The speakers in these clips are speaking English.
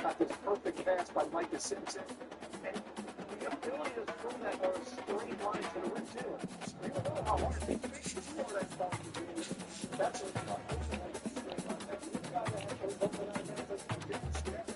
Got this perfect pass by Micah Simpson. And the ability to throw that or straight line to the rim, too. I don't know how hard it takes to do all that stuff. That's a straight line. You've got to have those open eyes and a different step.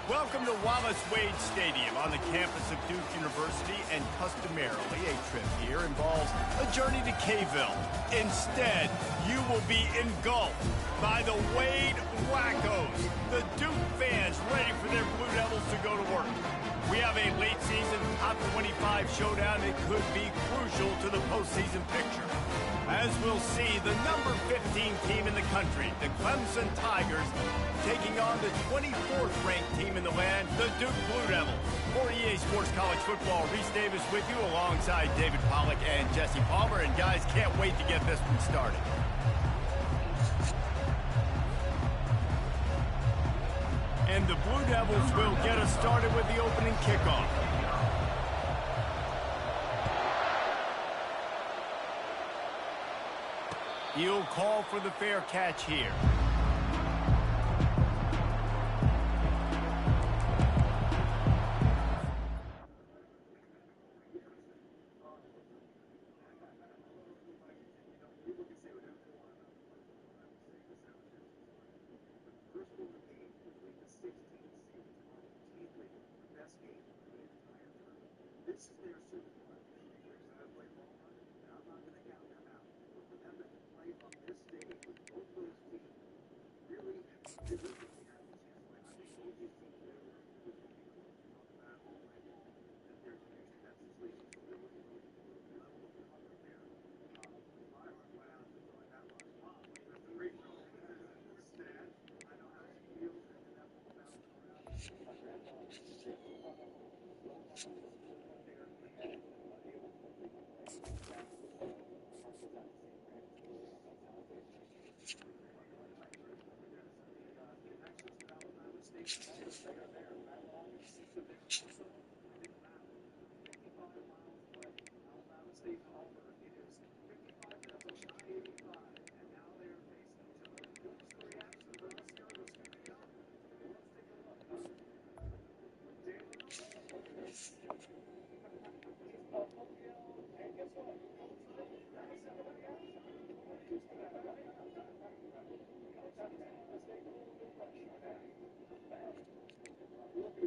Welcome to Wallace Wade Stadium on the campus of Duke University, and customarily a trip here involves a journey to K-ville. Instead, you will be engulfed by the Wade Wackos, the Duke fans ready for their Blue Devils to go to work. We have a late season top 25 showdown that could be crucial to the postseason picture. As we'll see, the number 15 team in the country, the Clemson Tigers, taking on the 24th ranked team in the land, the Duke Blue Devils. For EA Sports College Football, Reese Davis with you alongside David Pollack and Jesse Palmer. And guys, can't wait to get this one started. And the Blue Devils will get us started with the opening kickoff. He'll call for the fair catch here.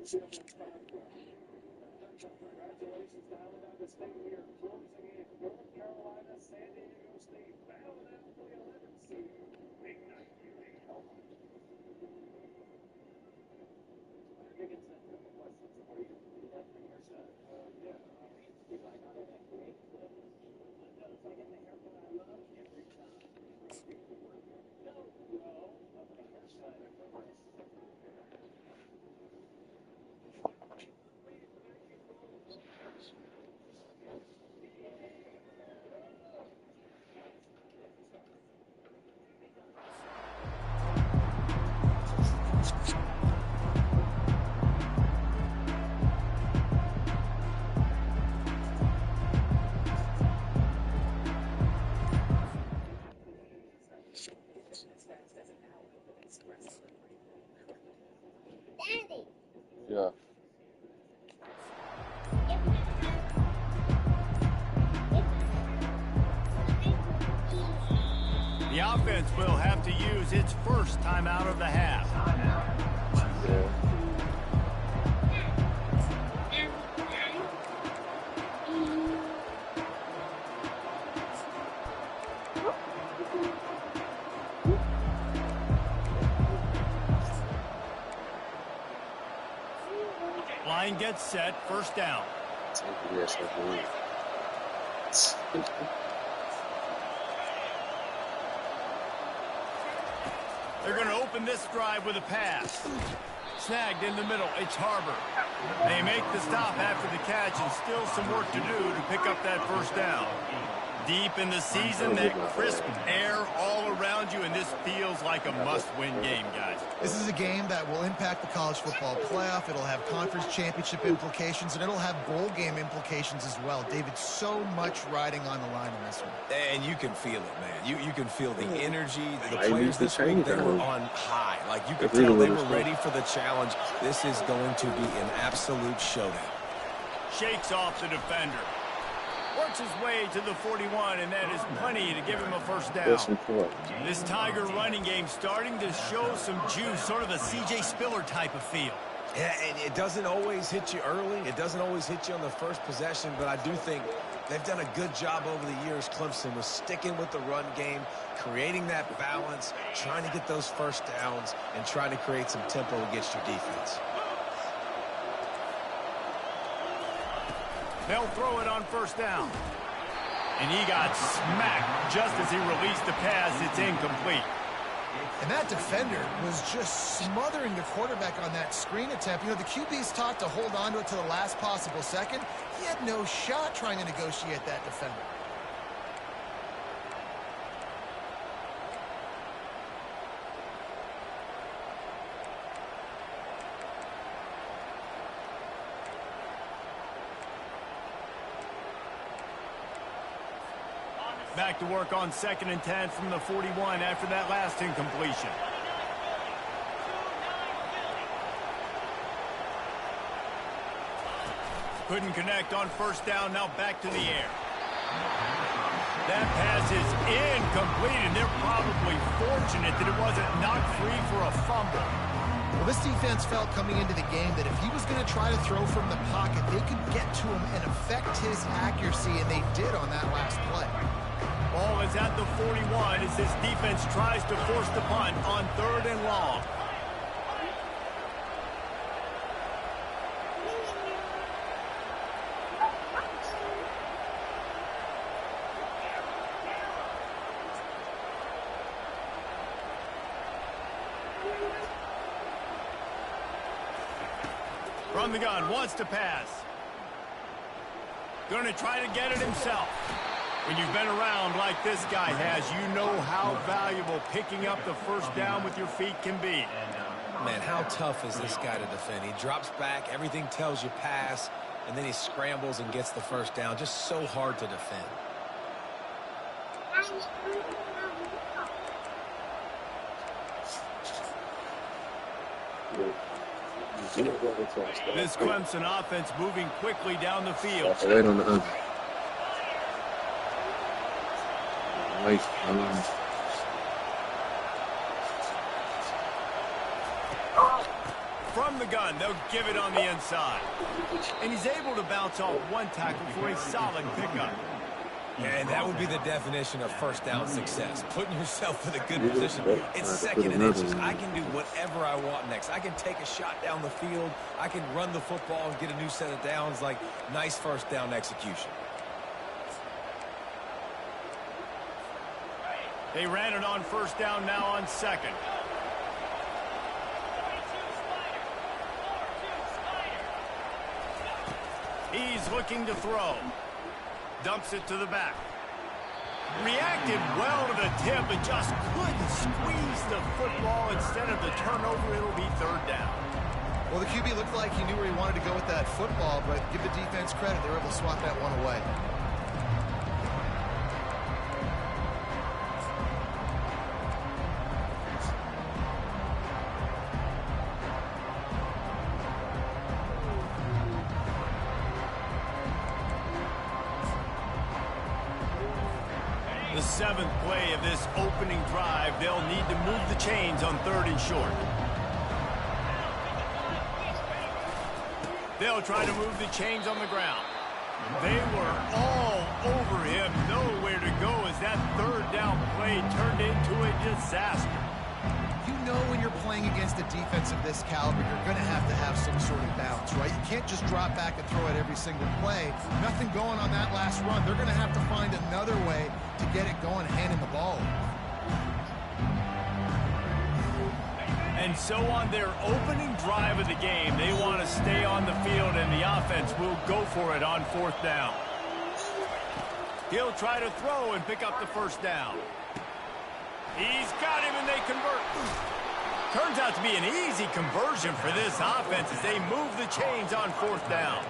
Congratulations to Alabama State. We are closing in. North Carolina, San Diego State battling out for the 11th seed. Big night here in Omaha. Dickinson, a couple questions for you. You like the haircut? Yeah. You like how that creates the I get the haircut I love every time. No, of the haircut. Yeah. The offense will have to use its first timeout of the half. Yeah. Line gets set, first down. Yes, I believe. They're going to open this drive with a pass. Snagged in the middle, it's Harbor. They make the stop after the catch and still some work to do to pick up that first down. Deep in the season, that crisp air all around you, and this feels like a must-win game, guys. This is a game that will impact the college football playoff. It'll have conference championship implications, and it'll have bowl game implications as well. David, so much riding on the line in this one. And you can feel it, man. You can feel the energy. The players this week, they were on high. Like, you could tell they were ready for the challenge. This is going to be an absolute showdown. Shakes off the defender. Works his way to the 41, and that is plenty to give him a first down. This Tiger running game starting to show some juice, sort of a C.J. Spiller type of feel. Yeah, and it doesn't always hit you early. It doesn't always hit you on the first possession, but I do think they've done a good job over the years, Clemson, with sticking with the run game, creating that balance, trying to get those first downs, and trying to create some tempo against your defense. They'll throw it on first down. And he got smacked just as he released the pass. It's incomplete. And that defender was just smothering the quarterback on that screen attempt. You know, the QB's taught to hold on to it to the last possible second. He had no shot trying to negotiate that defender. Back to work on 2nd and 10 from the 41 after that last incompletion. Couldn't connect on first down, now back to the air. That pass is incomplete, and they're probably fortunate that it wasn't knocked free for a fumble. Well, this defense felt coming into the game that if he was going to try to throw from the pocket, they could get to him and affect his accuracy, and they did on that last play. Ball is at the 41 as this defense tries to force the punt on 3rd and long. From the gun, wants to pass. Going to try to get it himself. When you've been around like this guy has, you know how valuable picking up the first down with your feet can be. Man, how tough is this guy to defend? He drops back, everything tells you pass, and then he scrambles and gets the first down. Just so hard to defend. This Clemson offense moving quickly down the field. Right on the hook. Nice. From the gun, they'll give it on the inside. And he's able to bounce off one tackle for a solid pickup. Yeah, and that would be the definition of first down success. Putting yourself in a good position. It's second and inches. I can do whatever I want next. I can take a shot down the field. I can run the football and get a new set of downs. Like, nice first down execution. They ran it on first down, now on second. He's looking to throw. Dumps it to the back. Reacted well to the tip, but just couldn't squeeze the football. Instead of the turnover, it'll be third down. Well, the QB looked like he knew where he wanted to go with that football, but give the defense credit. They were able to swat that one away. The seventh play of this opening drive, they'll need to move the chains on third and short. They'll try to move the chains on the ground. They were all over him, nowhere to go as that third down play turned into a disaster. You know when you're playing against a defense of this caliber, you're going to have some sort of balance, right? You can't just drop back and throw it every single play. Nothing going on that last run. They're going to have to find another way to get it going, handing the ball. And so on their opening drive of the game, they want to stay on the field, and the offense will go for it on fourth down. He'll try to throw and pick up the first down. He's got him, and they convert. Turns out to be an easy conversion for this offense as they move the chains on fourth down.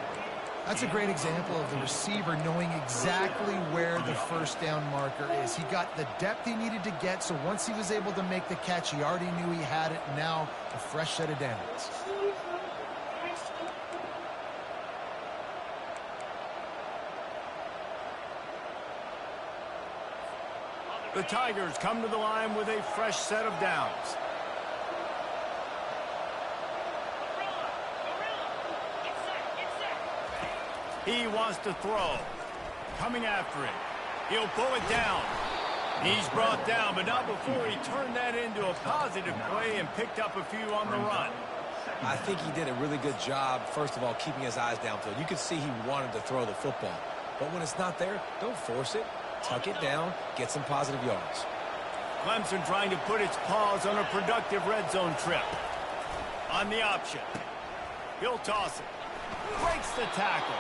That's a great example of the receiver knowing exactly where the first down marker is. He got the depth he needed to get, so once he was able to make the catch, he already knew he had it. Now, a fresh set of downs. The Tigers come to the line with a fresh set of downs. He wants to throw. Coming after it. He'll pull it down. He's brought down, but not before he turned that into a positive play and picked up a few on the run. I think he did a really good job, first of all, keeping his eyes downfield. You could see he wanted to throw the football. But when it's not there, don't force it. Tuck it down, get some positive yards. Clemson trying to put its paws on a productive red zone trip. On the option. He'll toss it. Breaks the tackle.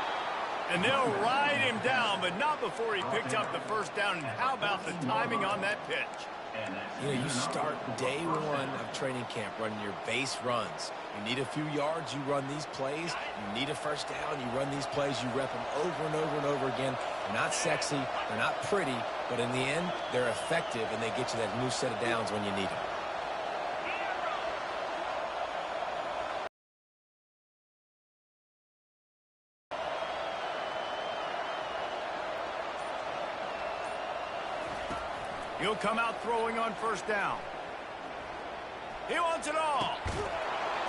And they'll ride him down, but not before he picked up the first down. And how about the timing on that pitch? You know, you start day one of training camp running your base runs. You need a few yards, you run these plays. You need a first down, you run these plays. You rep them over and over and over again. They're not sexy, they're not pretty, but in the end, they're effective, and they get you that new set of downs when you need them. He'll come out throwing on first down. He wants it all.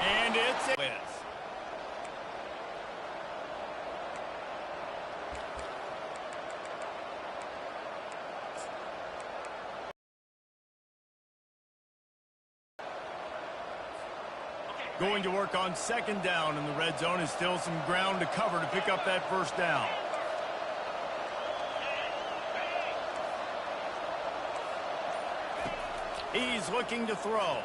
And it's a miss. Going to work on second down in the red zone is still some ground to cover to pick up that first down. He's looking to throw.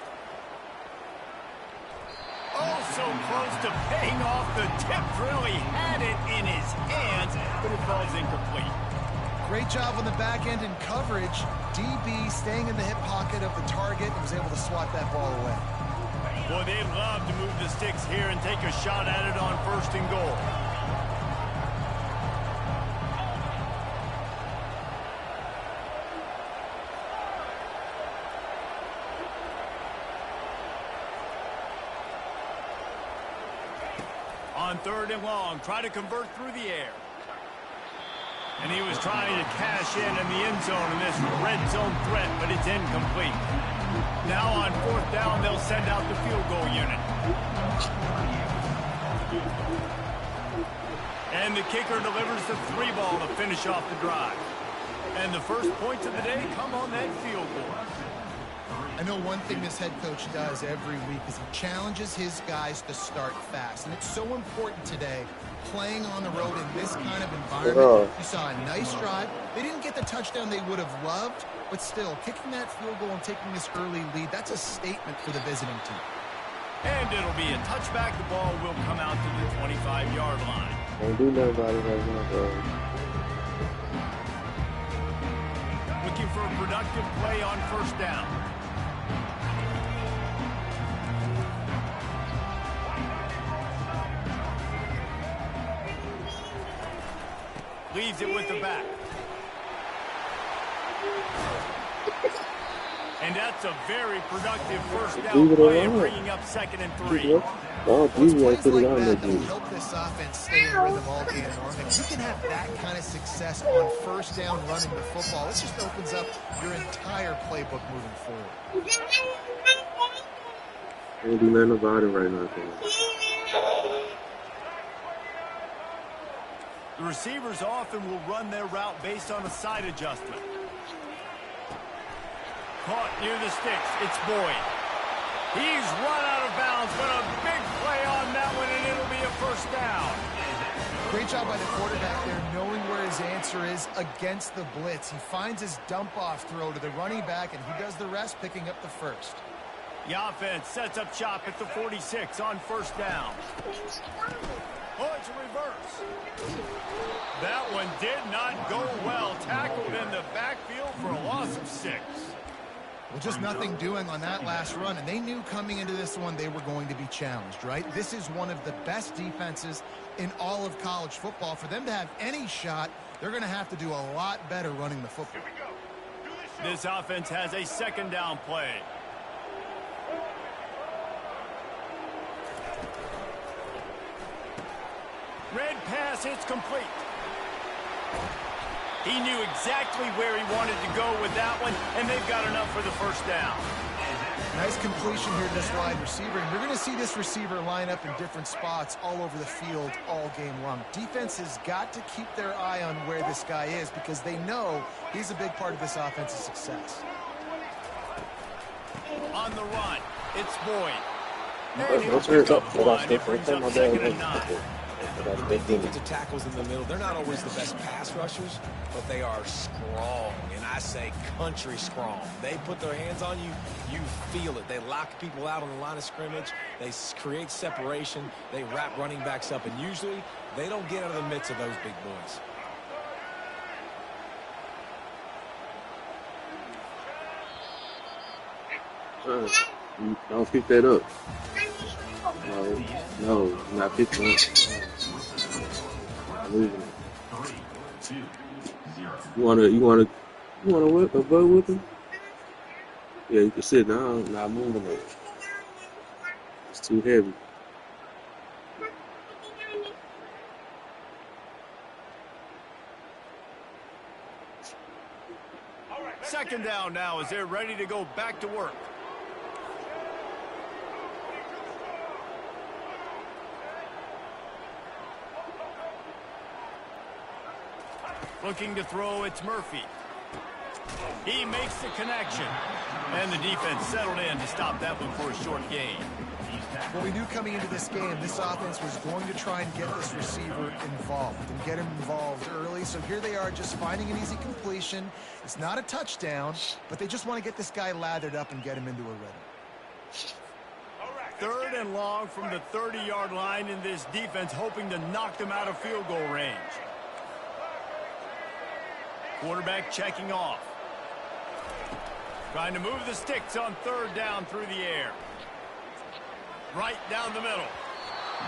Oh, so close to paying off the tip drill. He had it in his hands, but it falls incomplete. Great job on the back end in coverage. DB staying in the hip pocket of the target and was able to swat that ball away. Boy, they'd love to move the sticks here and take a shot at it on first and goal. On third and long, try to convert through the air. And he was trying to cash in the end zone in this red zone threat, but it's incomplete. Now on fourth down, they'll send out the field goal unit. And the kicker delivers the 3-ball to finish off the drive. And the first points of the day come on that field goal. I know one thing this head coach does every week is he challenges his guys to start fast. And it's so important today, playing on the road in this kind of environment. You saw a nice drive. They didn't get the touchdown they would have loved, but still, kicking that field goal and taking this early lead, that's a statement for the visiting team. And it'll be a touchback. The ball will come out to the 25-yard line. Don't do nothing about it right now, bro. Looking for a productive play on first down. Leaves it with the back. And that's a very productive first down play, bringing up 2nd and 3. Oh, Plays you put it like on that there, will help this offense stay in rhythm all game long. If you can have that kind of success on first down running the football, it just opens up your entire playbook moving forward. Can't do nothing about it right now. The receivers often will run their route based on a side adjustment. Caught near the sticks. It's Boyd. He's run out of bounds, but a big play on that one, and it'll be a first down. Great job by the quarterback there, knowing where his answer is against the blitz. He finds his dump-off throw to the running back, and he does the rest, picking up the first. The offense sets up shop at the 46 on first down. Oh, it's a reverse. That one did not go well. Tackled in the backfield for a loss of 6. Well, just nothing doing on that last run, and they knew coming into this one they were going to be challenged, right? This is one of the best defenses in all of college football. For them to have any shot, they're going to have to do a lot better running the football. This offense has a 2nd down play. Red pass, it's complete. He knew exactly where he wanted to go with that one, and they've got enough for the first down. Nice completion here to this wide receiver, and you're going to see this receiver line up in different spots all over the field all game long. Defense has got to keep their eye on where this guy is because they know he's a big part of this offense's success. On the run, it's Boyd. And he'll pick up one. It brings up 2nd and 9. Defensive tackles in the middle, they're not always the best pass rushers, but they are strong, and I say country strong. They put their hands on you, you feel it. They lock people out on the line of scrimmage. They create separation. They wrap running backs up, and usually they don't get out of the midst of those big boys. Don't pick that up. No, not picking up. I'm moving it. You wanna what? A butt with him? Yeah, you can sit down. Not moving it. It's too heavy. Second down now as they're ready to go back to work. Looking to throw, it's Murphy. He makes the connection. And the defense settled in to stop that one for a short gain. Well, we knew coming into this game, this offense was going to try and get this receiver involved and get him involved early. So here they are just finding an easy completion. It's not a touchdown, but they just want to get this guy lathered up and get him into a rhythm. 3rd and long from the 30-yard line in this defense, hoping to knock them out of field goal range. Quarterback checking off. Trying to move the sticks on 3rd down through the air. Right down the middle.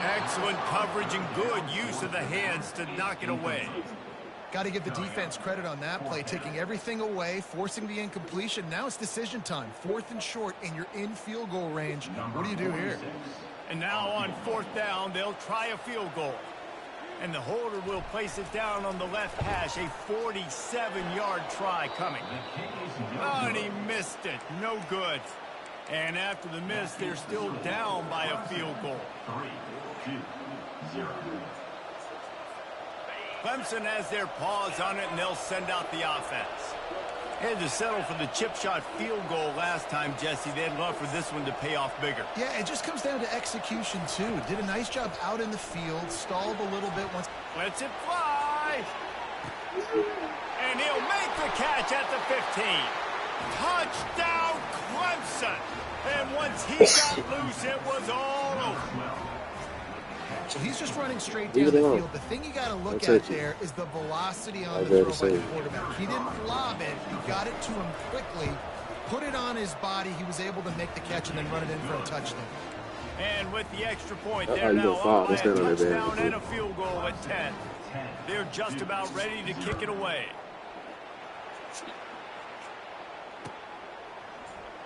Excellent coverage and good use of the hands to knock it away. Got to give the defense credit on that play, taking everything away, forcing the incompletion. Now it's decision time. 4th and short, and you're in field goal range. What do you do here? And now on 4th down, they'll try a field goal. And the holder will place it down on the left hash. A 47-yard try coming. Oh, and he missed it. No good. And after the miss, they're still down by a field goal. 3-2-0. Clemson has their paws on it, and they'll send out the offense. Had to settle for the chip shot field goal last time, Jesse. They'd love for this one to pay off bigger. Yeah, it just comes down to execution, too. Did a nice job out in the field, stalled a little bit once. Lets it fly. And he'll make the catch at the 15. Touchdown, Clemson. And once he got loose, it was all over. So he's just running straight down the field. The thing you got to look at there is the velocity on the throw by the quarterback. He didn't lob it. He got it to him quickly, put it on his body. He was able to make the catch and then run it in for a touchdown. And with the extra point, they're now up by a touchdown and a field goal at 10. They're just about ready to kick it away.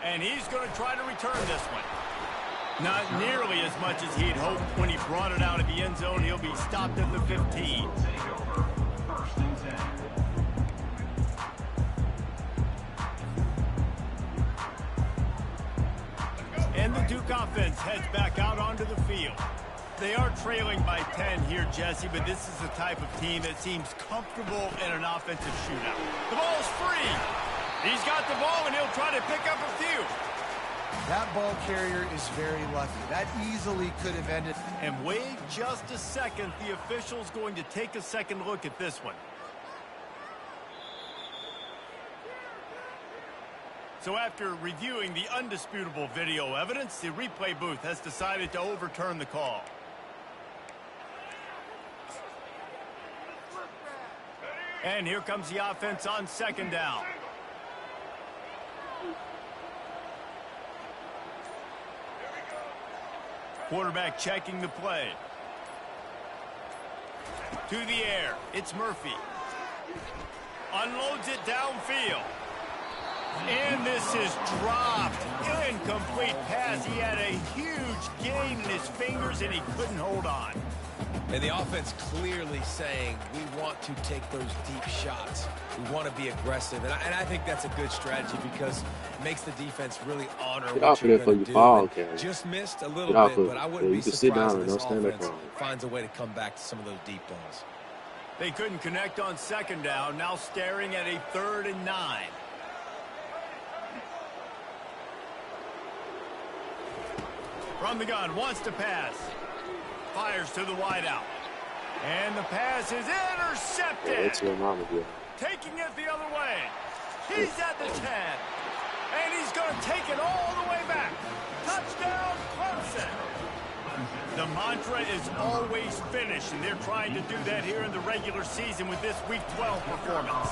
And he's going to try to return this one. Not nearly as much as he'd hoped when he brought it out of the end zone. He'll be stopped at the 15. And the Duke offense heads back out onto the field. They are trailing by 10 here, Jesse, but this is the type of team that seems comfortable in an offensive shootout. The ball's free. He's got the ball, and he'll try to pick up a few. That ball carrier is very lucky. That easily could have ended. And wait just a second. The official's going to take a second look at this one. So after reviewing the undisputable video evidence, the replay booth has decided to overturn the call. And here comes the offense on second down. Quarterback checking the play. To the air. It's Murphy. Unloads it downfield. And this is dropped. Incomplete pass. He had a huge gain in his fingers, and he couldn't hold on. And the offense clearly saying, we want to take those deep shots. We want to be aggressive. And I think that's a good strategy because it makes the defense really honor what you're going to do. Just missed a little bit, but I wouldn't be surprised if this offense finds a way to come back to some of those deep balls. They couldn't connect on second down. Now staring at a 3rd and 9. From the gun, wants to pass. Fires to the wideout. And the pass is intercepted. Taking it the other way. He's at the 10. And he's going to take it all the way back. Touchdown, Clemson. The mantra is always finish, and they're trying to do that here in the regular season with this Week 12 performance.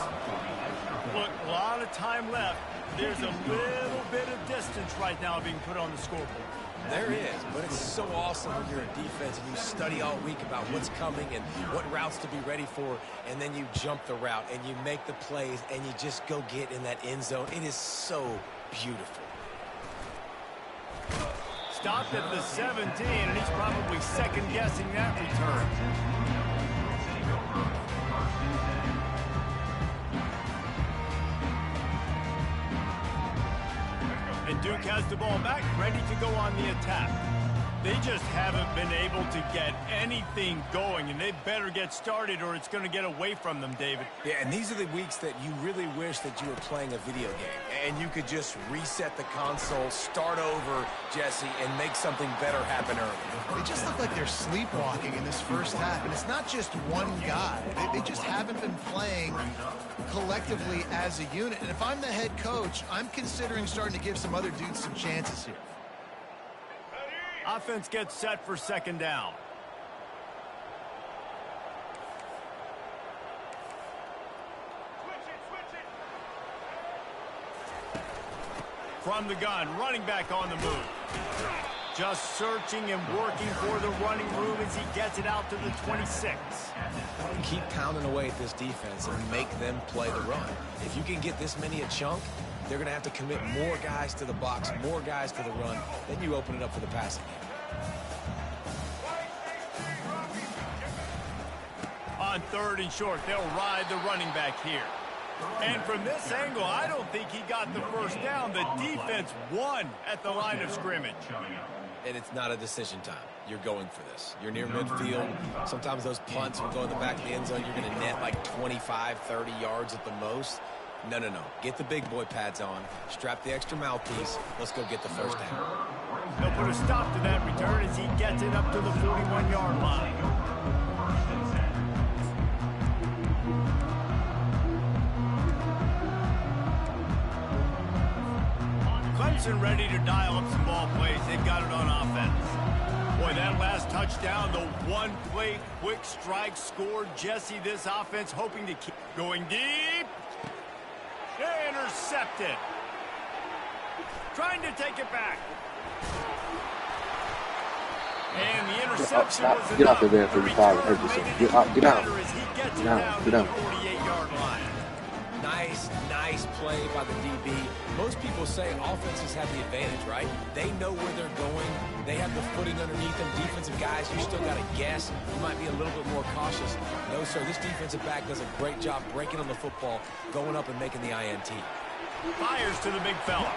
Look, a lot of time left. There's a little bit of distance right now being put on the scoreboard. There is, but it's so awesome when you're a defense and you study all week about what's coming and what routes to be ready for, and then you jump the route and you make the plays and you just go get in that end zone. It is so beautiful. Stopped at the 17, and he's probably second-guessing that return. And Duke has the ball back, ready to go on the attack. They just haven't been able to get anything going, and they better get started or it's going to get away from them, David. Yeah, and these are the weeks that you really wish that you were playing a video game, and you could just reset the console, start over, Jesse, and make something better happen early. They just look like they're sleepwalking in this first half, and it's not just one guy. They just haven't been playing collectively as a unit, and if I'm the head coach, I'm considering starting to give some other dudes some chances here. Offense gets set for second down. From the gun, running back on the move. Just searching and working for the running room as he gets it out to the 26. Keep pounding away at this defense and make them play the run. If you can get this many a chunk, they're going to have to commit more guys to the box, more guys to the run. Then you open it up for the passing game. On 3rd and short, they'll ride the running back here. And from this angle, I don't think he got the first down. The defense won at the line of scrimmage. And it's not a decision time. You're going for this. You're near midfield. Sometimes those punts will go in the back of the end zone. You're going to net like 25, 30 yards at the most. No. Get the big boy pads on. Strap the extra mouthpiece. Let's go get the first down. They'll put a stop to that return as he gets it up to the 41-yard line. Clemson ready to dial up some ball plays. They've got it on offense. Boy, that last touchdown, the one-play quick strike scored. Jesse, this offense hoping to keep going deep. Intercepted. Trying to take it back. And the interception was enough. Get out there, 35. Get out. Get down. Get down. 48-yard line. Nice play by the DB. Most people say offenses have the advantage, right? They know where they're going. They have the footing underneath them. Defensive guys, you still got to guess. You might be a little bit more cautious. No, sir, this defensive back does a great job breaking on the football, going up and making the INT. Fires to the big fella.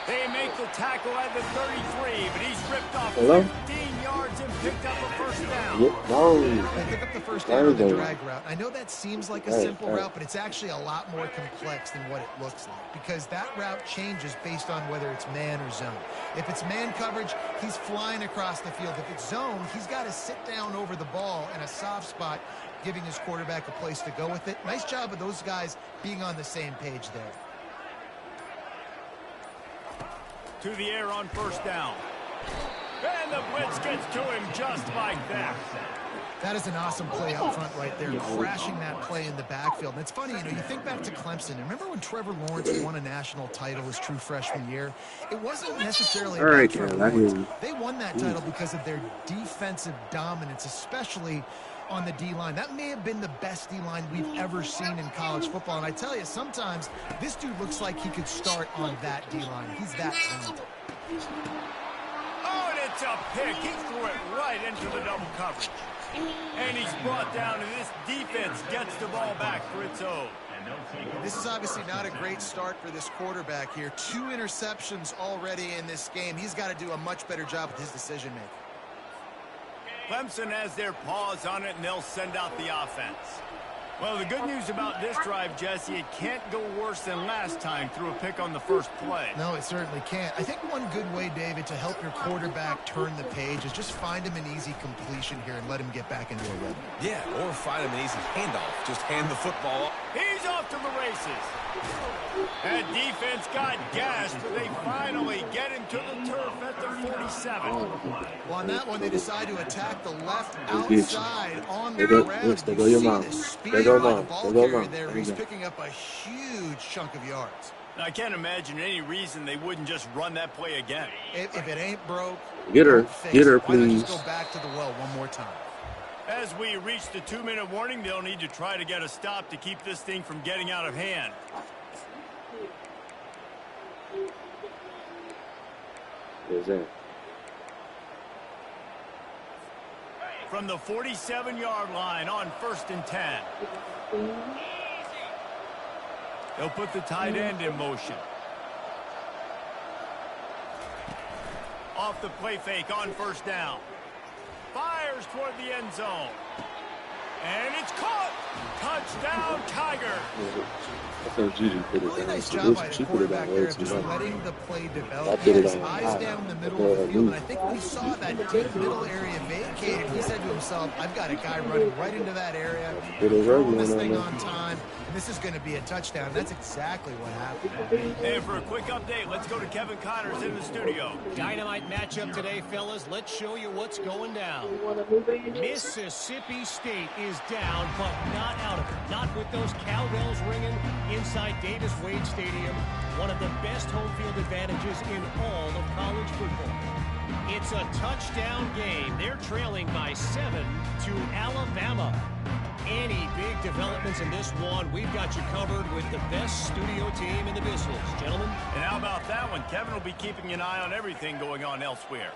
They make the tackle at the 33, but he's ripped off 15 yards and picked up a first down. They pick up the first down on the drag route. I know that seems like a simple route, but it's actually a lot more complex than what it looks like because that route changes based on whether it's man or zone. If it's man coverage, he's flying across the field. If it's zone, he's got to sit down over the ball in a soft spot, giving his quarterback a place to go with it. Nice job of those guys being on the same page there. To the air on first down. And the blitz gets to him just like that. That is an awesome play up front right there, crashing that play in the backfield. And it's funny, you think back to Clemson. Remember when Trevor Lawrence won a national title his true freshman year? It wasn't necessarily about Trevor Lawrence. They won that title because of their defensive dominance, especially on the D-line. That may have been the best D-line we've ever seen in college football. And I tell you, sometimes this dude looks like he could start on that D-line. He's that talented. Oh, and it's a pick. He threw it right into the double coverage. And he's brought down, and this defense gets the ball back for its own. This is obviously not a great start for this quarterback here. 2 interceptions already in this game. He's got to do a much better job with his decision-making. Clemson has their paws on it, and they'll send out the offense. Well, the good news about this drive, Jesse, it can't go worse than last time through a pick on the first play. No, it certainly can't. I think one good way, David, to help your quarterback turn the page is just find him an easy completion here and let him get back into a rhythm. Yeah, or find him an easy handoff. Just hand the football off. He's off to the races. That defense got gassed, but they finally get him to the turf at the 47. Well, on that one, they decide to attack the left outside on the ground. You see the speed of the ball carrier there. He's picking up a huge chunk of yards. Now, I can't imagine any reason they wouldn't just run that play again. If it ain't broke, get her, please. Why not just go back to the well one more time? As we reach the 2-minute warning, they'll need to try to get a stop to keep this thing from getting out of hand. Where's that? From the 47-yard line on 1st and 10. They'll put the tight end in motion. Off the play fake on first down. Fires toward the end zone. And it's caught. Touchdown, Tiger. Really nice job by the quarterback there of just letting the play develop. He had his eyes down the middle of the field, and I think we saw that deep middle area vacated. He said to himself, I've got a guy running right into that area. Throwing this thing on time. This is going to be a touchdown. That's exactly what happened. And for a quick update, let's go to Kevin Connors in the studio. Dynamite matchup today, fellas. Let's show you what's going down. Mississippi State is down, but not out of it. Not with those cowbells ringing inside Davis-Wade Stadium. One of the best home field advantages in all of college football. It's a touchdown game. They're trailing by 7 to Alabama. Any big developments in this one, we've got you covered with the best studio team in the business. Gentlemen. And how about that one? Kevin will be keeping an eye on everything going on elsewhere.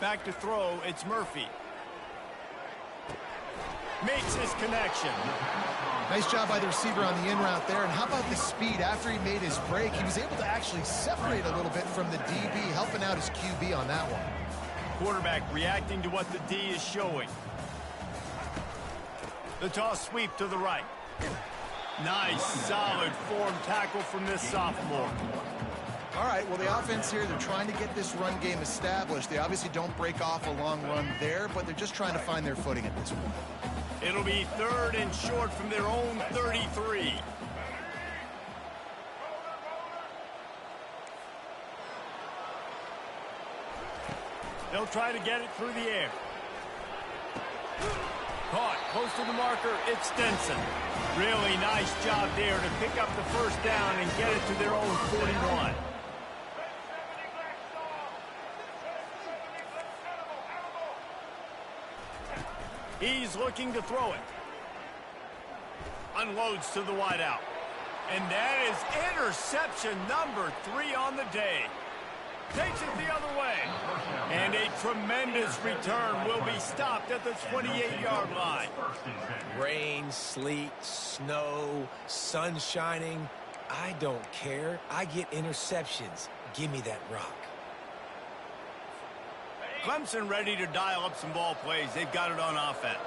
Back to throw, it's Murphy. makes his connection. Nice job by the receiver on the in route there. And how about the speed? After he made his break, he was able to actually separate a little bit from the DB, helping out his QB on that one. Quarterback reacting to what the D is showing. The toss sweep to the right. Nice, solid form tackle from this sophomore. All right, well, the offense here, they're trying to get this run game established. They obviously don't break off a long run there, but they're just trying to find their footing at this point. It'll be 3rd and short from their own 33. They'll try to get it through the air. Caught close to the marker, it's Stinson. Really nice job there to pick up the first down and get it to their own 41. He's looking to throw it. Unloads to the wideout. And that is interception number 3 on the day. Takes it the other way. And a tremendous return will be stopped at the 28-yard line. Rain, sleet, snow, sun shining. I don't care. I get interceptions. Give me that rock. Clemson ready to dial up some ball plays. They've got it on offense.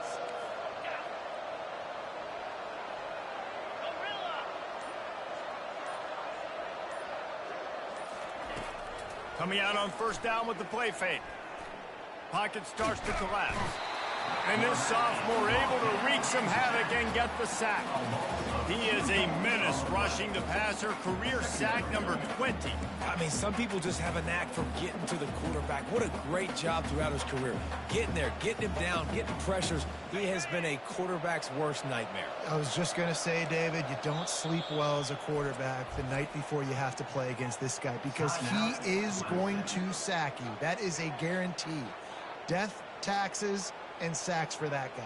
Coming out on first down with the play fake. Pocket starts to collapse. And this sophomore able to wreak some havoc and get the sack. He is a menace rushing the passer. Career sack number 20. I mean, some people just have a knack for getting to the quarterback. What a great job throughout his career. Getting there, getting him down, getting pressures. He has been a quarterback's worst nightmare. I was just going to say, David, you don't sleep well as a quarterback the night before you have to play against this guy because he is going to sack you. That is a guarantee. Death, taxes, and sacks for that guy.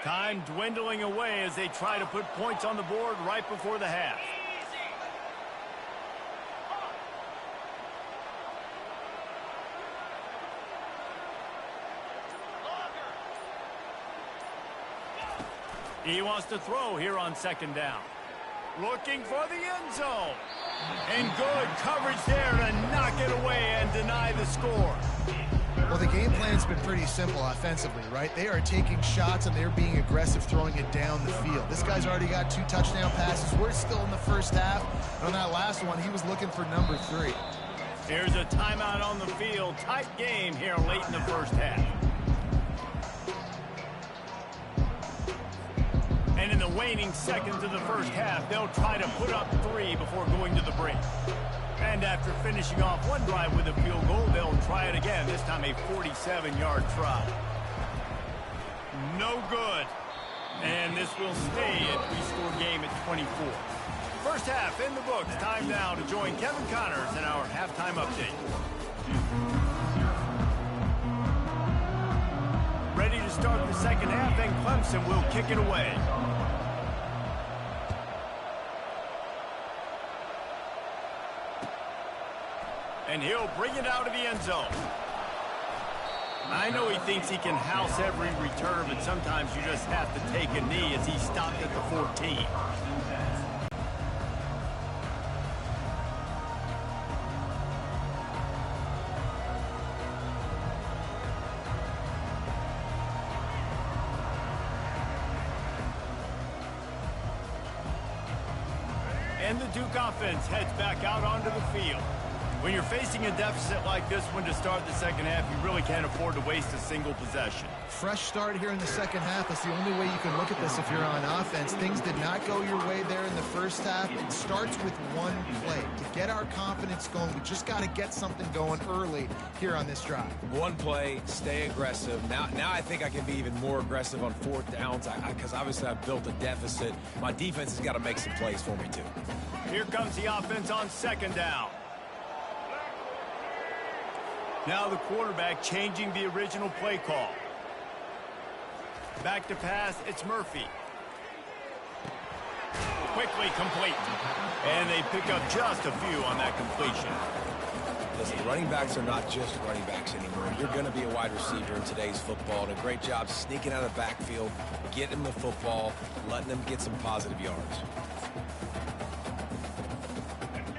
Time dwindling away as they try to put points on the board right before the half. He wants to throw here on second down. Looking for the end zone. And good coverage there to knock it away and deny the score. Well, the game plan's been pretty simple offensively, right? They are taking shots and they're being aggressive, throwing it down the field. This guy's already got 2 touchdown passes. We're still in the first half. And on that last one, he was looking for number 3. Here's a timeout on the field. Tight game here late in the first half. And in the waning seconds of the first half, they'll try to put up 3 before going to the break. And after finishing off one drive with a field goal, they'll try it again, this time a 47-yard try. No good. And this will stay a 3-score game at 24. First half in the books. Time now to join Kevin Connors in our halftime update. Ready to start the second half, and Clemson will kick it away. And he'll bring it out of the end zone. I know he thinks he can house every return, but sometimes you just have to take a knee as he stopped at the 14. And the Duke offense heads back out onto the field. When you're facing a deficit like this one to start the second half, you really can't afford to waste a single possession. Fresh start here in the second half. That's the only way you can look at this if you're on offense. Things did not go your way there in the first half. It starts with one play. To get our confidence going, we just got to get something going early here on this drive. One play, stay aggressive. Now I think I can be even more aggressive on 4th downs because obviously I've built a deficit. My defense has got to make some plays for me, too. Here comes the offense on second down. Now the quarterback changing the original play call. Back to pass, it's Murphy. Quickly complete. And they pick up just a few on that completion. Listen, the running backs are not just running backs anymore. You're going to be a wide receiver in today's football, and a great job sneaking out of the backfield, getting them the football, letting them get some positive yards.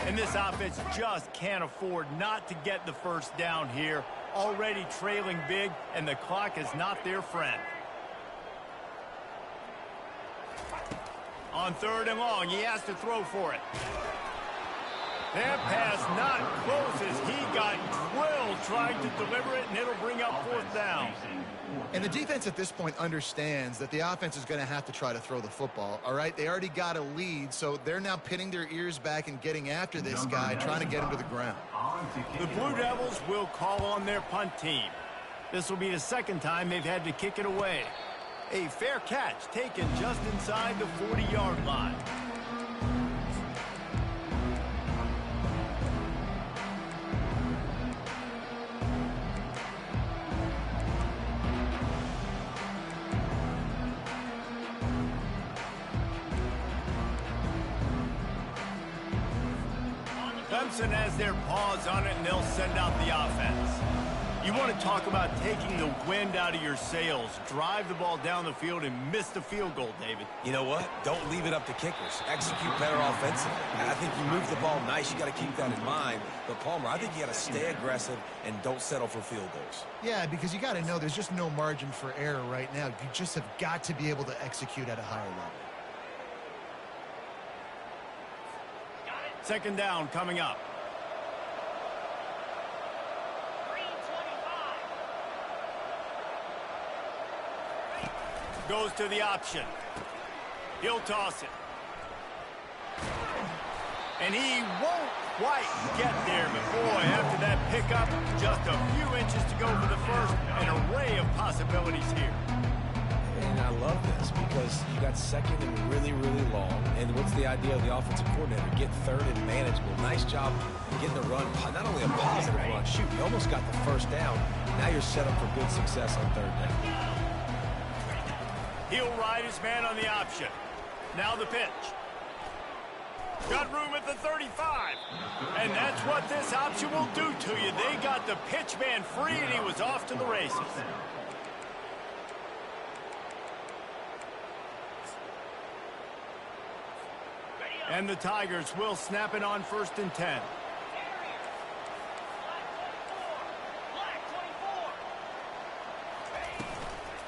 And this offense just can't afford not to get the first down here. Already trailing big, and the clock is not their friend. On 3rd and long, he has to throw for it. That pass not close as he got drilled trying to deliver it, and it'll bring up 4th down. And the defense at this point understands that the offense is going to have to try to throw the football, all right? They already got a lead, so they're now pinning their ears back and getting after this guy, trying to get him to the ground. The Blue Devils will call on their punt team. This will be the 2nd time they've had to kick it away. A fair catch taken just inside the 40-yard line. Clemson has their paws on it, and they'll send out the offense. You want to talk about taking the wind out of your sails. Drive the ball down the field and miss the field goal, David. You know what? Don't leave it up to kickers. Execute better offensively. I think you move the ball nice. You got to keep that in mind. But, Palmer, I think you got to stay aggressive and don't settle for field goals. Yeah, because you got to know there's just no margin for error right now. You just have got to be able to execute at a higher level. 2nd down coming up. Goes to the option. He'll toss it. And he won't quite get there, but boy, after that pickup, just a few inches to go for the first. An array of possibilities here. And I love this because you got 2nd and really, really long. And what's the idea of the offensive coordinator? Get 3rd and manageable. Nice job getting the run, not only a positive run. Shoot, you almost got the first down. Now you're set up for good success on 3rd down. He'll ride his man on the option. Now the pitch. Got room at the 35. And that's what this option will do to you. They got the pitch man free, and he was off to the races. And the Tigers will snap it on 1st and 10.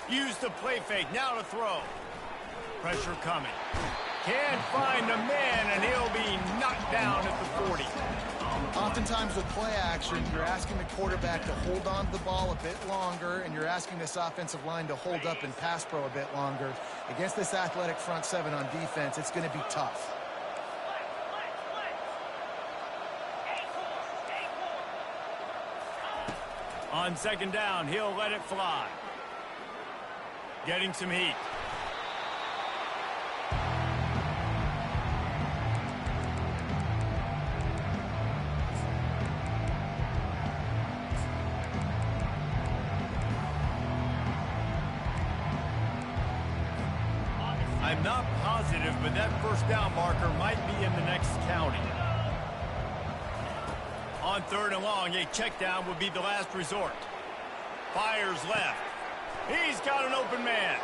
Use the play fake, now to throw. Pressure coming. Can't find a man, and he'll be knocked down at the 40. Oftentimes with play action, you're asking the quarterback to hold on to the ball a bit longer, and you're asking this offensive line to hold up in pass pro a bit longer. Against this athletic front 7 on defense, it's going to be tough. On 2nd down, he'll let it fly. Getting some heat. I'm not positive, but that 1st down marker might be in the next county. On 3rd and long, a check down would be the last resort. Fires left. He's got an open man.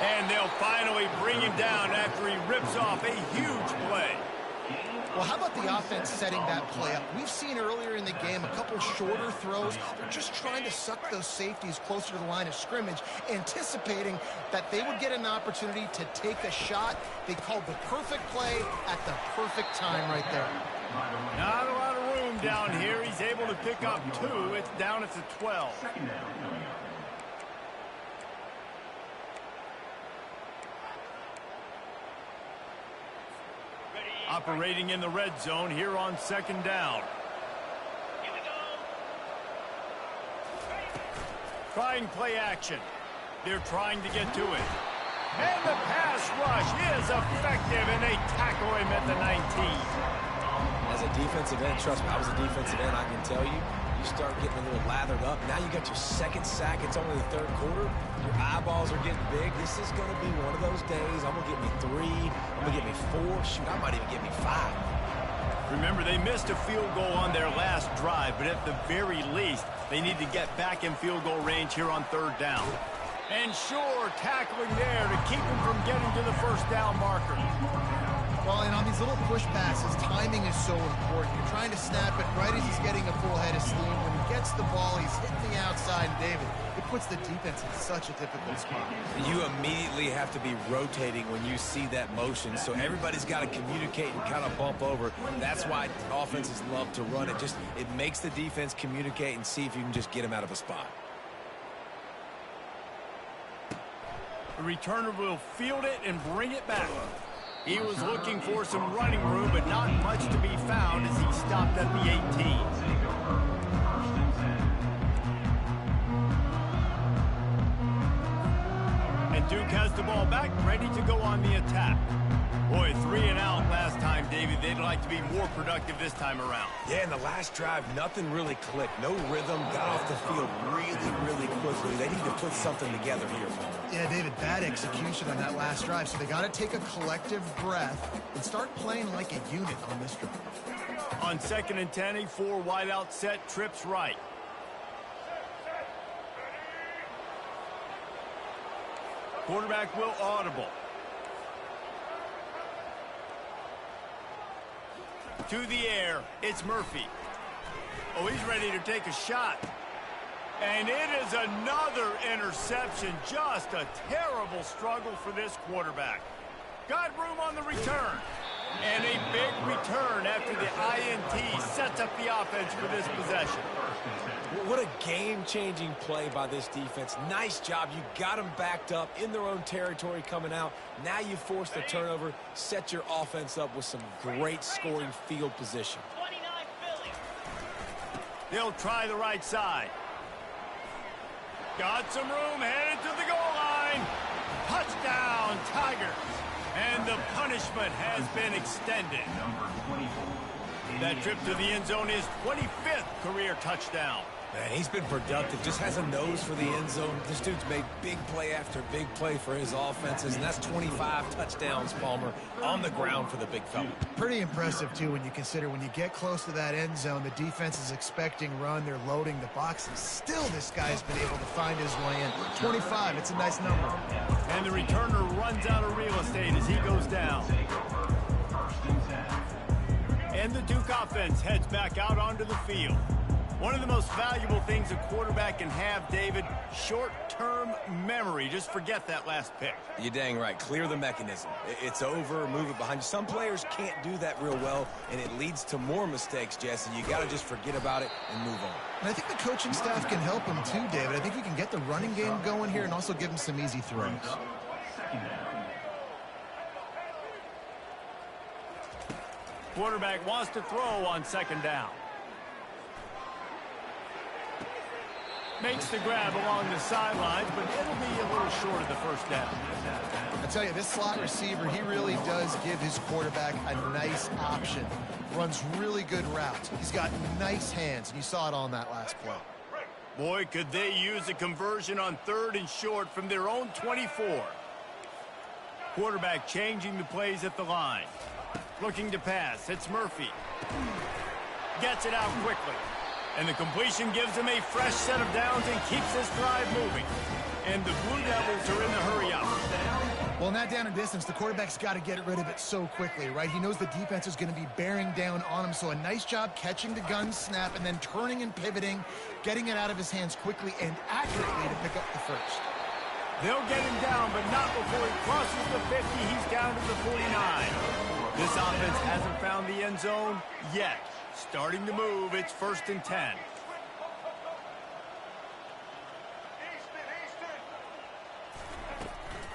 And they'll finally bring him down after he rips off a huge play. Well, how about the offense setting that play up? We've seen earlier in the game a couple shorter throws. They're just trying to suck those safeties closer to the line of scrimmage, anticipating that they would get an opportunity to take a shot. They called the perfect play at the perfect time right there. Not a lot of room down here. He's able to pick up 2. It's down at the 12. Operating in the red zone here on 2nd down. Trying play action. They're trying to get to it. And the pass rush is effective, and they tackle him at the 19. As a defensive end, trust me, I was a defensive end, I can tell you, you start getting a little lathered up. Now you got your 2nd sack. It's only the 3rd quarter. Your eyeballs are getting big. This is going to be one of those days. I'm going to get me 3. I'm going to get me 4. Shoot, I might even get me 5. Remember, they missed a field goal on their last drive, but at the very least, they need to get back in field goal range here on 3rd down. And sure, tackling there to keep him from getting to the first down marker. Well, and on these little push passes, timing is so important. You're trying to snap it right as he's getting a full head of steam. When he gets the ball, he's hitting the outside, David. It puts the defense in such a difficult spot. You immediately have to be rotating when you see that motion, so everybody's got to communicate and kind of bump over. That's why offenses love to run it. It makes the defense communicate and see if you can just get him out of a spot. The returner will field it and bring it back. He was looking for some running room, but not much to be found as he stopped at the 18. And Duke has the ball back, ready to go on the attack. Boy, 3 and out last time, David. They'd like to be more productive this time around. Yeah, in the last drive, nothing really clicked. No rhythm, got off the field really quickly. They need to put something together here. Yeah, David, bad execution on that last drive, so they got to take a collective breath and start playing like a unit on this drive. On 2nd and 10, a 4 wide out set, trips right. Quarterback will audible. To the air, it's Murphy. Oh, he's ready to take a shot. And it is another interception. Just a terrible struggle for this quarterback. Got room on the return. And a big return after the INT sets up the offense for this possession. What a game-changing play by this defense. Nice job. You got them backed up in their own territory coming out. Now you force the turnover, set your offense up with some great scoring field position. They'll try the right side. Got some room, headed to the goal line. Touchdown, Tigers. And the punishment has been extended. That trip to the end zone is 25th career touchdown. Man, he's been productive, just has a nose for the end zone. This dude's made big play after big play for his offenses, and that's 25 touchdowns, Palmer, on the ground for the big fella. Pretty impressive, too, when you consider when you get close to that end zone, the defense is expecting run, they're loading the box, and still this guy's been able to find his way in. 25, it's a nice number. And the returner runs out of real estate as he goes down. And the Duke offense heads back out onto the field. One of the most valuable things a quarterback can have, David, short-term memory. Just forget that last pick. You're dang right. Clear the mechanism. It's over, move it behind you. Some players can't do that real well, and it leads to more mistakes, Jesse. You got to just forget about it and move on. And I think the coaching staff can help him too, David. I think he can get the running game going here and also give him some easy throws. Quarterback wants to throw on 2nd down. Makes the grab along the sidelines, but it'll be a little short of the first down. I tell you, this slot receiver, he really does give his quarterback a nice option. Runs really good routes. He's got nice hands, and you saw it on that last play. Boy, could they use a conversion on 3rd and short from their own 24. Quarterback changing the plays at the line. Looking to pass. It's Murphy. Gets it out quickly. And the completion gives him a fresh set of downs and keeps this drive moving. And the Blue Devils are in the hurry-up. Well, in that down and distance, the quarterback's got to get rid of it so quickly, right? He knows the defense is going to be bearing down on him, so a nice job catching the gun snap and then turning and pivoting, getting it out of his hands quickly and accurately to pick up the first. They'll get him down, but not before he crosses the 50. He's down to the 49. This offense hasn't found the end zone yet. Starting to move, it's 1st and 10.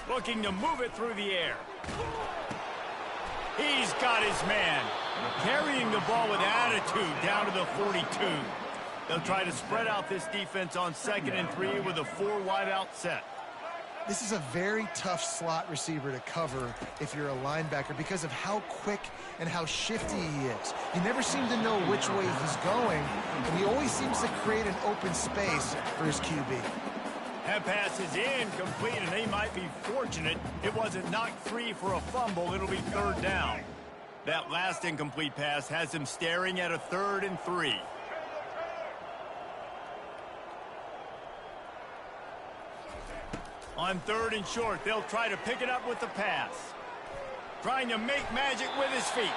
Looking to move it through the air. He's got his man. Carrying the ball with attitude down to the 42. They'll try to spread out this defense on 2nd and 3 with a 4 wide out set. This is a very tough slot receiver to cover if you're a linebacker because of how quick and how shifty he is. You never seem to know which way he's going, and he always seems to create an open space for his QB. That pass is incomplete, and they might be fortunate it wasn't knocked free for a fumble. It'll be 3rd down. That last incomplete pass has him staring at a 3rd and 3. On 3rd and short, they'll try to pick it up with the pass. Trying to make magic with his feet.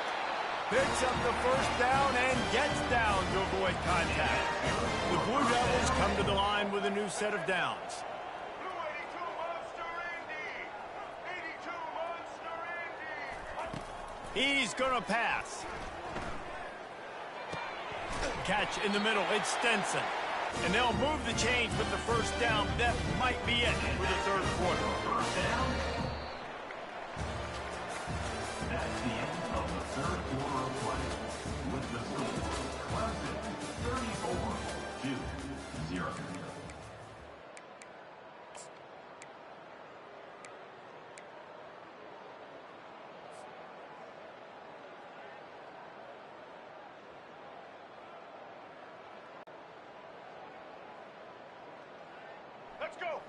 Picks up the first down and gets down to avoid contact. The Blue Devils come to the line with a new set of downs. He's going to pass. Catch in the middle. It's Stenson. And they'll move the chains with the first down. That might be it for the 3rd quarter. That's the end of the 3rd quarter of play. With the score, Clemson 34-0.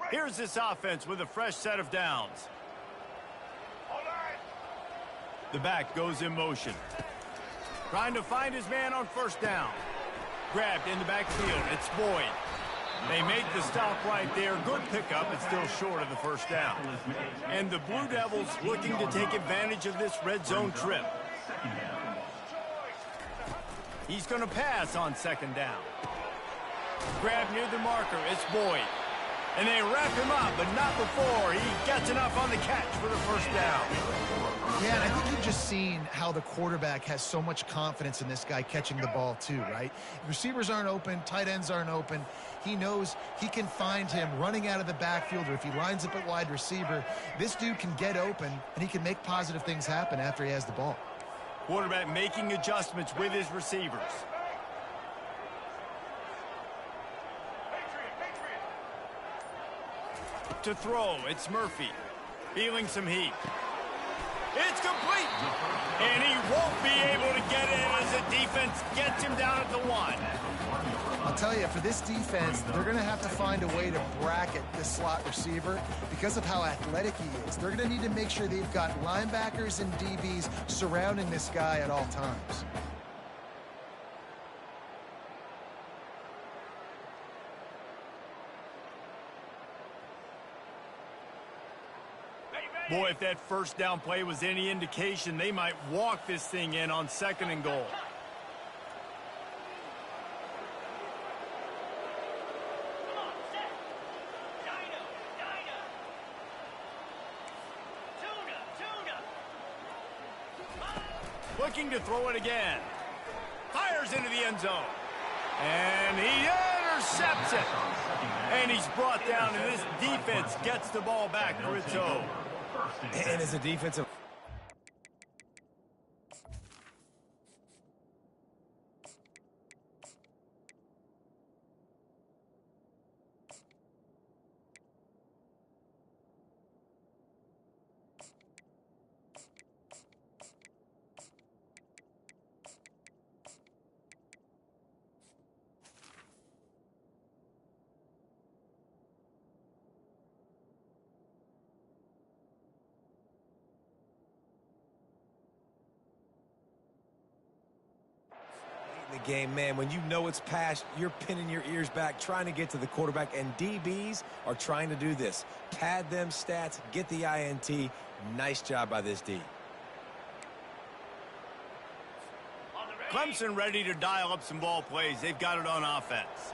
Here's this offense with a fresh set of downs. The back goes in motion. Trying to find his man on first down. Grabbed in the backfield. It's Boyd. They make the stop right there. Good pickup, but still short of the first down. And the Blue Devils looking to take advantage of this red zone trip. He's going to pass on 2nd down. Grab near the marker. It's Boyd. And they wrap him up, but not before he gets enough on the catch for the first down. Yeah, and I think you've just seen how the quarterback has so much confidence in this guy catching the ball too, right? Receivers aren't open, tight ends aren't open. He knows he can find him running out of the backfield, or if he lines up at wide receiver, this dude can get open, and he can make positive things happen after he has the ball. Quarterback making adjustments with his receivers. To throw, it's Murphy. Feeling some heat. It's complete! And he won't be able to get it as the defense gets him down at the 1. I'll tell you, for this defense, they're going to have to find a way to bracket this slot receiver because of how athletic he is. They're going to need to make sure they've got linebackers and DBs surrounding this guy at all times. Boy, if that first down play was any indication, they might walk this thing in on 2nd and goal. Looking to throw it again. Fires into the end zone. And he intercepts it. And he's brought down, and this defense gets the ball back for its own. And as a defensive... the game, man, when you know it's past, you're pinning your ears back, trying to get to the quarterback, and DBs are trying to do this. Pad them stats, get the INT. Nice job by this D. Clemson ready to dial up some ball plays. They've got it on offense.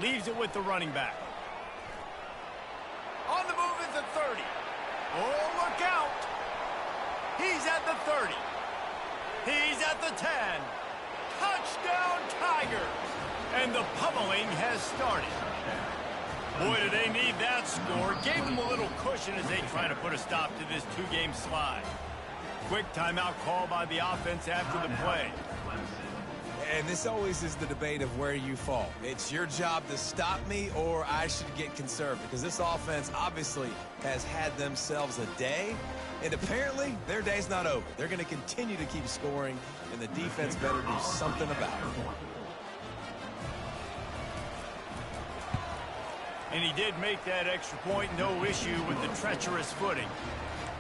Leaves it with the running back. On the move is the 30. Oh, look out. He's at the 30. He's at the 10. Touchdown, Tigers. And the pummeling has started. Boy, do they need that score. Gave them a little cushion as they try to put a stop to this two-game slide. Quick timeout call by the offense after the play. And this always is the debate of where you fall. It's your job to stop me, or I should get conservative, because this offense obviously has had themselves a day, and apparently their day's not over. They're going to continue to keep scoring, and the defense better do something about it. And he did make that extra point, no issue with the treacherous footing.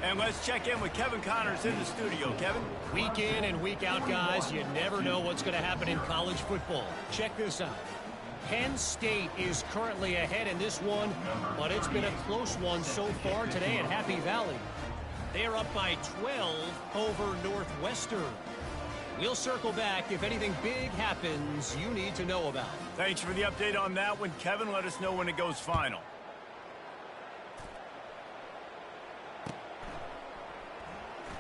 And let's check in with Kevin Connors in the studio. Kevin? Week in and week out, guys, you never know what's going to happen in college football. Check this out. Penn State is currently ahead in this one, but it's been a close one so far today at Happy Valley. They're up by 12 over Northwestern. We'll circle back if anything big happens you need to know about. Thanks for the update on that one, Kevin. Let us know when it goes final.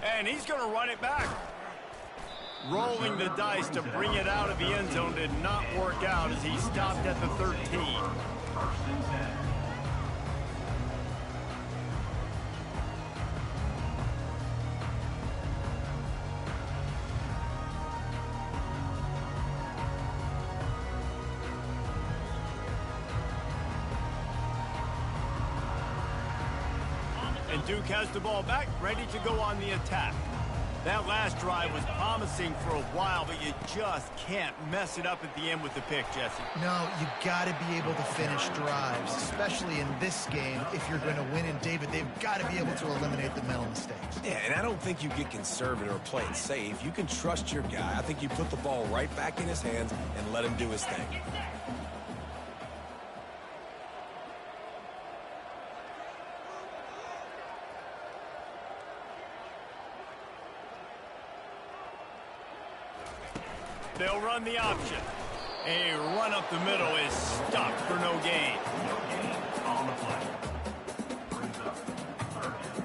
And he's going to run it back. Rolling the dice to bring it out of the end zone did not work out as he stopped at the 13. And Duke has the ball back, ready to go on the attack. That last drive was promising for a while, but you just can't mess it up at the end with the pick, Jesse. No, you got to be able to finish drives, especially in this game. If you're going to win, and David, they've got to be able to eliminate the mental mistakes. Yeah, and I don't think you get conservative or play it safe. You can trust your guy. I think you put the ball right back in his hands and let him do his thing. They'll run the option. A run up the middle is stopped for no gain. On the play. Brings up third down.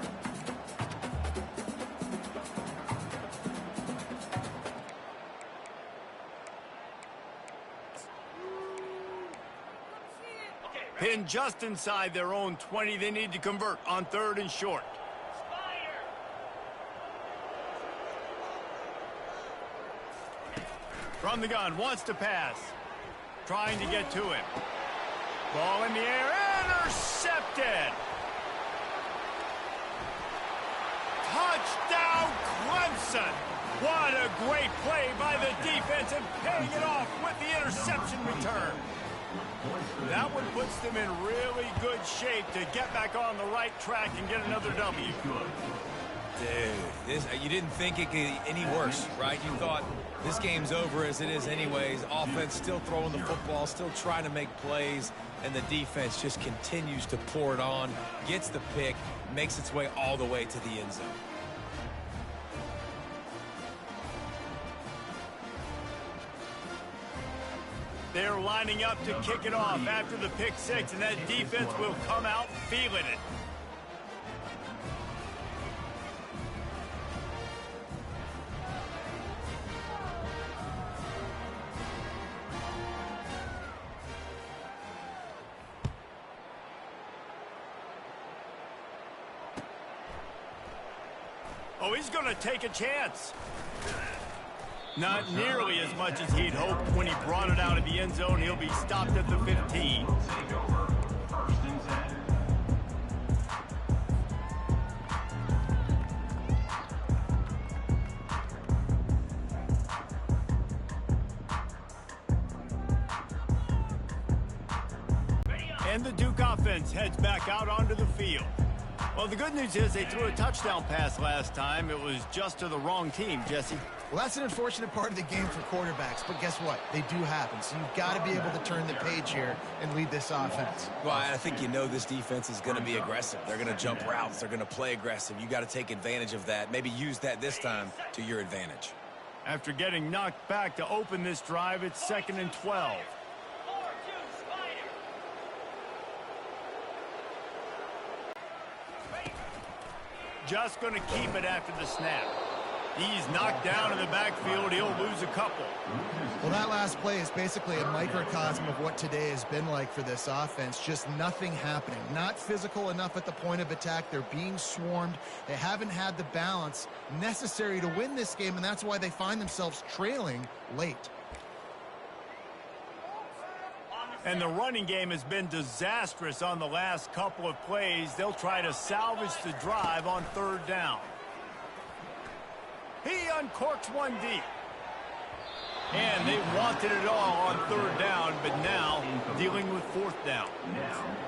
Pinned just inside their own 20. They need to convert on 3rd and short. From the gun, wants to pass. Trying to get to him. Ball in the air, intercepted. Touchdown, Clemson. What a great play by the defense and paying it off with the interception return. That one puts them in really good shape to get back on the right track and get another W. Dude, you didn't think it could get any worse, right? You thought this game's over as it is anyways. Offense still throwing the football, still trying to make plays, and the defense just continues to pour it on, gets the pick, makes its way all the way to the end zone. They're lining up to kick it off after the pick six, and that defense will come out feeling it. Oh, he's going to take a chance. Not nearly as much as he'd hoped when he brought it out of the end zone. He'll be stopped at the 15. And the Duke offense heads back out onto the field. Well, the good news is they threw a touchdown pass last time. It was just to the wrong team, Jesse. Well, that's an unfortunate part of the game for quarterbacks, but guess what? They do happen, so you've got to be able to turn the page here and lead this offense. Well, I think you know this defense is going to be aggressive. They're going to jump routes. They're going to play aggressive. You got to take advantage of that. Maybe use that this time to your advantage. After getting knocked back to open this drive, it's 2nd and 12. Just going to keep it after the snap. He's knocked down in the backfield. He'll lose a couple. Well, that last play is basically a microcosm of what today has been like for this offense. Just nothing happening. Not physical enough at the point of attack. They're being swarmed. They haven't had the balance necessary to win this game, and that's why they find themselves trailing late. And the running game has been disastrous on the last couple of plays. They'll try to salvage the drive on 3rd down. He uncorks one deep. And they wanted it all on third down, but now dealing with fourth down.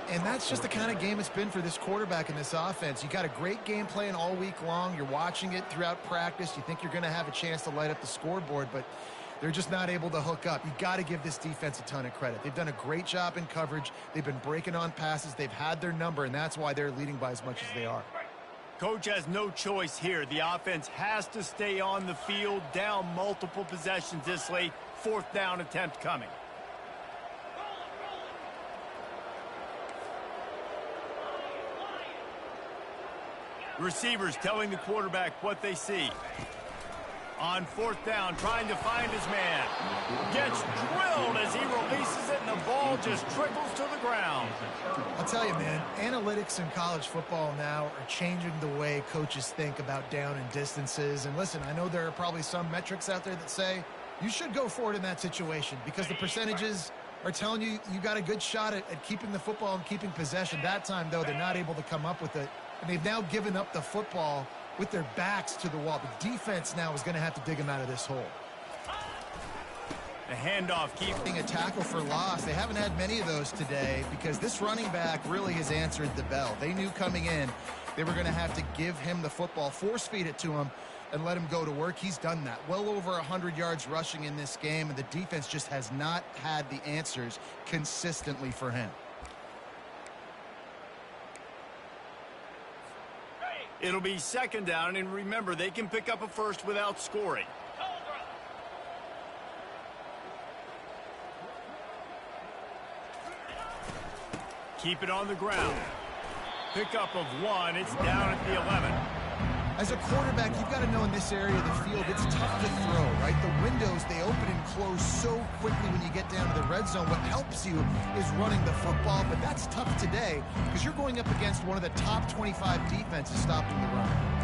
And that's just the kind of game it's been for this quarterback in this offense. You got a great game plan all week long. You're watching it throughout practice. You think you're going to have a chance to light up the scoreboard, but they're just not able to hook up. You got to give this defense a ton of credit. They've done a great job in coverage. They've been breaking on passes. They've had their number, and that's why they're leading by as much as they are. Coach has no choice here. The offense has to stay on the field, down multiple possessions this late. Fourth down attempt coming. Receivers telling the quarterback what they see. On fourth down, trying to find his man. Gets drilled as he releases it, and the ball just trickles to the ground. I'll tell you, man, analytics in college football now are changing the way coaches think about down and distances. And listen, I know there are probably some metrics out there that say you should go for it in that situation because the percentages are telling you you got a good shot at keeping the football and keeping possession. That time, though, they're not able to come up with it. And they've now given up the football with their backs to the wall. The defense now is going to have to dig them out of this hole. The handoff keeping a tackle for loss. They haven't had many of those today because this running back really has answered the bell. They knew coming in they were going to have to give him the football, force feed it to him, and let him go to work. He's done that. Well over 100 yards rushing in this game, and the defense just has not had the answers consistently for him. It'll be second down, and remember, they can pick up a first without scoring. Keep it on the ground. Pickup of one. It's down at the 11. As a quarterback, you've got to know in this area of the field, it's tough to throw, right? The windows, they open and close so quickly when you get down to the red zone. What helps you is running the football, but that's tough today because you're going up against one of the top 25 defenses stopping the run.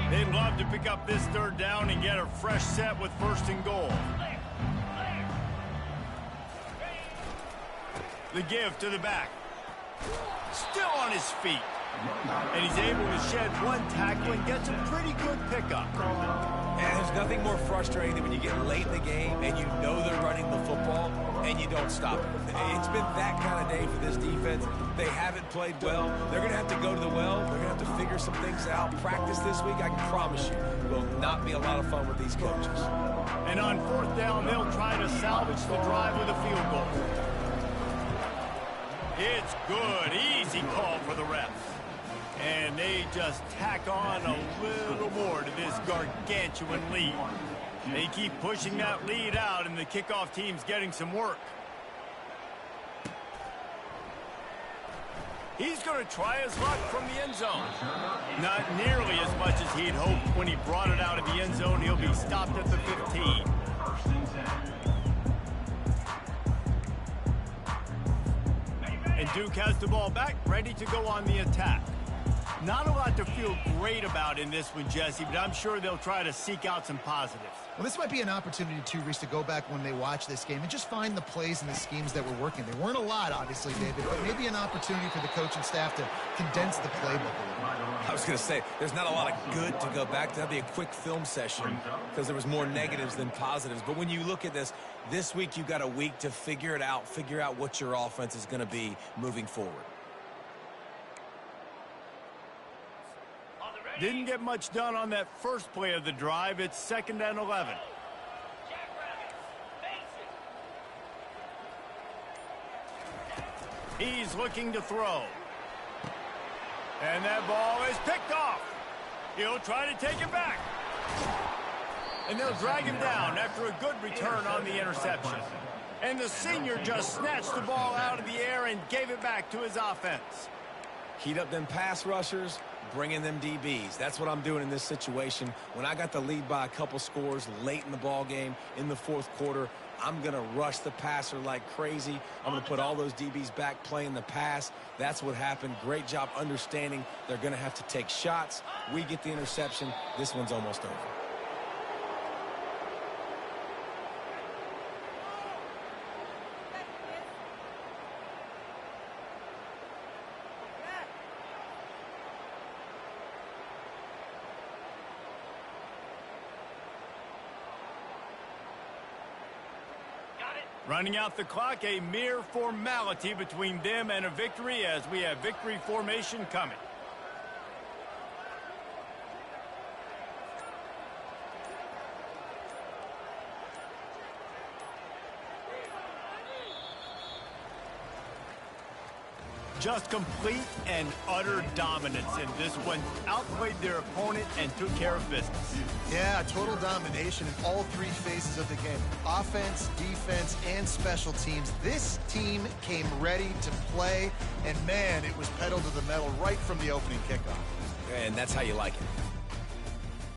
They'd love to pick up this third down and get a fresh set with first and goal. The give to the back. Still on his feet. And he's able to shed one tackle and gets a pretty good pickup. And there's nothing more frustrating than when you get late in the game and you know they're running the football and you don't stop it. It's been that kind of day for this defense. They haven't played well. They're going to have to go to the well. They're going to have to figure some things out. Practice this week, I can promise you, will not be a lot of fun with these coaches. And on fourth down, they'll try to salvage the drive with a field goal. It's good. Easy call for the refs. And they just tack on a little more to this gargantuan lead. They keep pushing that lead out, and the kickoff team's getting some work. He's going to try his luck from the end zone. Not nearly as much as he'd hoped when he brought it out of the end zone. He'll be stopped at the 15. And Duke has the ball back, ready to go on the attack. Not a lot to feel great about in this one, Jesse, but I'm sure they'll try to seek out some positives. Well, this might be an opportunity, too, Reese, to go back when they watch this game and just find the plays and the schemes that were working. There weren't a lot, obviously, David, but maybe an opportunity for the coaching staff to condense the playbook a little. I was going to say, there's not a lot of good to go back to. That'd be a quick film session because there was more negatives than positives. But when you look at this week you've got a week to figure it out, figure out what your offense is going to be moving forward. Didn't get much done on that first play of the drive. It's second and 11. He's looking to throw. And that ball is picked off. He'll try to take it back. And they'll drag him down after a good return on the interception. And the senior just snatched the ball out of the air and gave it back to his offense. Heat up them pass rushers, bring in them DBs. That's what I'm doing in this situation. When I got the lead by a couple scores late in the ball game in the fourth quarter, I'm going to rush the passer like crazy. I'm going to put all those DBs back playing the pass. That's what happened. Great job understanding they're going to have to take shots. We get the interception. This one's almost over. Running out the clock, a mere formality between them and a victory as we have victory formation coming. Just complete and utter dominance in this one. Outplayed their opponent and took care of business. Yeah, total domination in all three phases of the game. Offense, defense, and special teams. This team came ready to play, and man, it was pedal to the metal right from the opening kickoff. And that's how you like it.